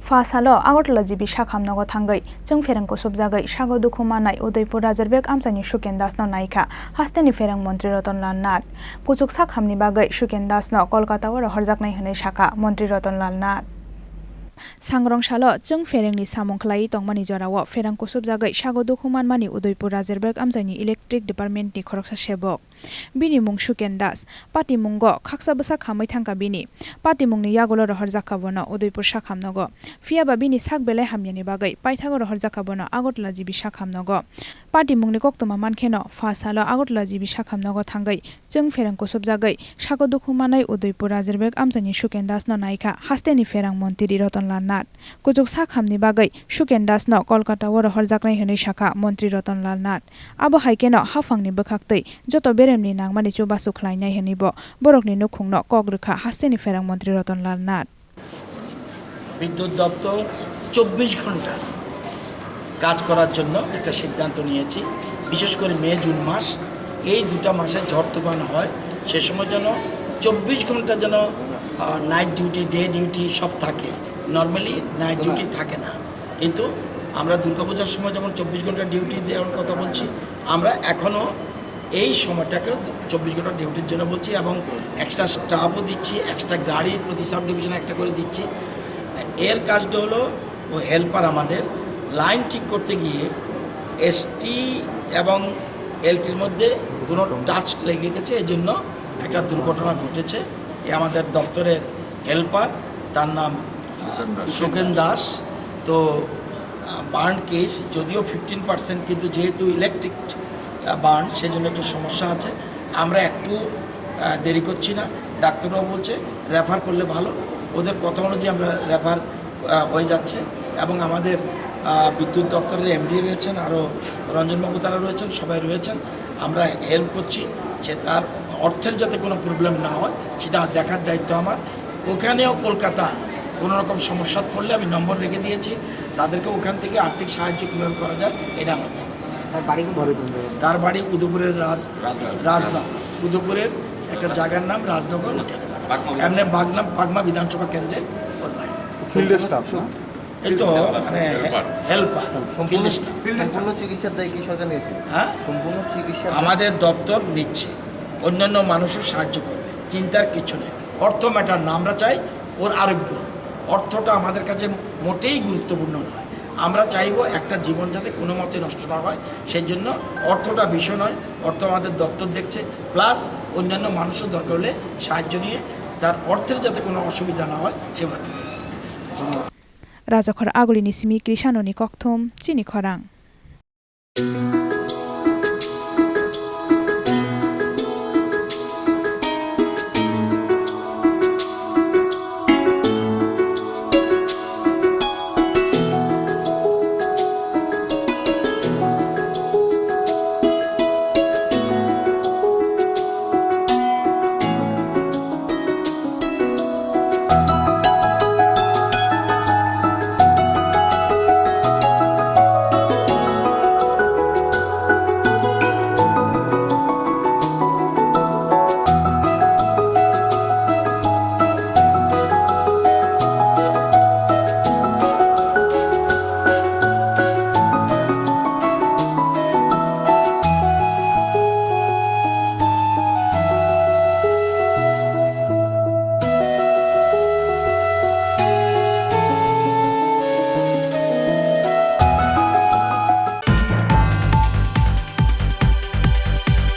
Fasalo Agotla Jibi Shakham Nogo Thangai Chwng Pherang Kusubjagwi Sago Dukho Manai Udaipur Rajerbek Amchani Sukhen Dasno Naikha Hasteni Pherang Mantri Ratanlal Nath Kuchuk Sakhamni Bagai Sukhen Dasno Kolkata Oro Horjaknai Hwnai Shaka Mantri Ratanlal Nath Sangrong Shalo Chwng Pherangni samung khlai tongmani jorao Pherang Kusubjagwi Sago Dukho Manmani Udaipur Rajerbek Amchani Electric Department ni khoroksa sebok Bini mung Sukhen Das Pati mungo khaksa basa khamai Thangkha bini Pati mungni yagolo horjaka bono Udaipur Sakhamnogo Fiaba bini sakbelai hamyani bagai paithago horjaka bono Agotla Jibi Sakhamnogo Pati mungni koktoma mankheno Fasalo Agotla Jibi Sakhamnogo thangai Chwng Pherang Kusubjagwi Sago Dukho Manai Udaipur Rajerbek Amchani Sukhen Dasno naikha hasteni Pherang Mantri Ratanlal Nath Kuchuk sakhamni bagai Sukhen Dasno Kolkata oro horjaknai hwnai shaka Mantri Ratanlal Nath Abo haikeno hafangni bwkhaktwi joto beremni nangmani chubasu khlainai hwnibo borokni nukhungno kogrukha hasteni Pherang Mantri Ratanlal Nath বিদ্যুৎ দপ্তর 24 ঘন্টা কাজ করার জন্য একটা সিদ্ধান্ত নিয়েছি বিশেষ করে মে জুন মাস এই দুটো মাসে ঝড় তুফান হয় সেই সময় যেন 24 ঘন্টা যেন নাইট ডিউটি ডে ডিউটি সব থাকে নরমালি নাইট ডিউটি থাকে না কিন্তু আমরা দুর্গাপূজার সময় যেমন 24 ঘন্টা ডিউটি দেওয়ার কথা বলছি আমরা এখনো এই সময়টাকে 24 ঘন্টা ডিউটির জন্য বলছি এবং এক্সট্রা স্টাফও দিচ্ছি এক্সট্রা গাড়ি প্রতি সাব ডিভিশনে একটা করে দিচ্ছি এর কাজটা হলো ও হেল্পার আমাদের লাইন ঠিক করতে গিয়ে এসটি এবং এলটির মধ্যে কোনো টাচ লেগে গেছে এই জন্য একটা দুর্ঘটনা ঘটেছে এ আমাদের দপ্তরের হেল্পার তার নাম সুখেন দাস তো বার্ন কেস যদিও 15% কিন্তু যেহেতু ইলেকট্রিক বার্ন সেজন্য একটু সমস্যা আছে আমরা একটু দেরি করছি না ডাক্তাররাও বলছে রেফার করলে ভালো ওদের কথা অনুযায়ী আমরা রেফার হয়ে যাচ্ছে এবং আমাদের বিদ্যুৎ দপ্তরের এমডি রয়েছেন আরও রঞ্জনবাবু তারা রয়েছেন সবাই রয়েছেন আমরা হেল্প করছি যে তার অর্থের যাতে কোনো প্রবলেম না হয় সেটা দেখার দায়িত্ব আমার ওখানেও কলকাতা কোনো রকম সমস্যা পড়লে আমি নম্বর রেখে দিয়েছি তাদেরকে ওখান থেকে আর্থিক সাহায্য কীভাবে করা যায় এটা আমরা দেখব তার বাড়ি উদয়পুরের রাজনগর উদয়পুরের একটা জায়গার নাম রাজনগর এমনি বাগমা বিধানসভা কেন্দ্রে ওর বাড়ি এই তো মানে হেল্পার সম্পূর্ণ চিকিৎসার দায় কি সরকার নিয়েছে হ্যাঁ সম্পূর্ণ চিকিৎসা আমাদের দপ্তর নিচ্ছে অন্যান্য মানুষও সাহায্য করবে চিন্তার কিছু নেই অর্থ ম্যাটার না আমরা চাই ওর আরোগ্য অর্থটা আমাদের কাছে মোটেই গুরুত্বপূর্ণ নয় আমরা চাইবো একটা জীবন যাতে কোনো মতে নষ্ট না হয় সেই জন্য অর্থটা বিষয় নয় অর্থ আমাদের দপ্তর দেখছে প্লাস অন্যান্য মানুষও দরকার হলে সাহায্য নিয়ে তার অর্থের যাতে কোনো অসুবিধা না হয় সেভাবে Rajakhor Agulini Simi Krishanoni Kokthom Chini Khorang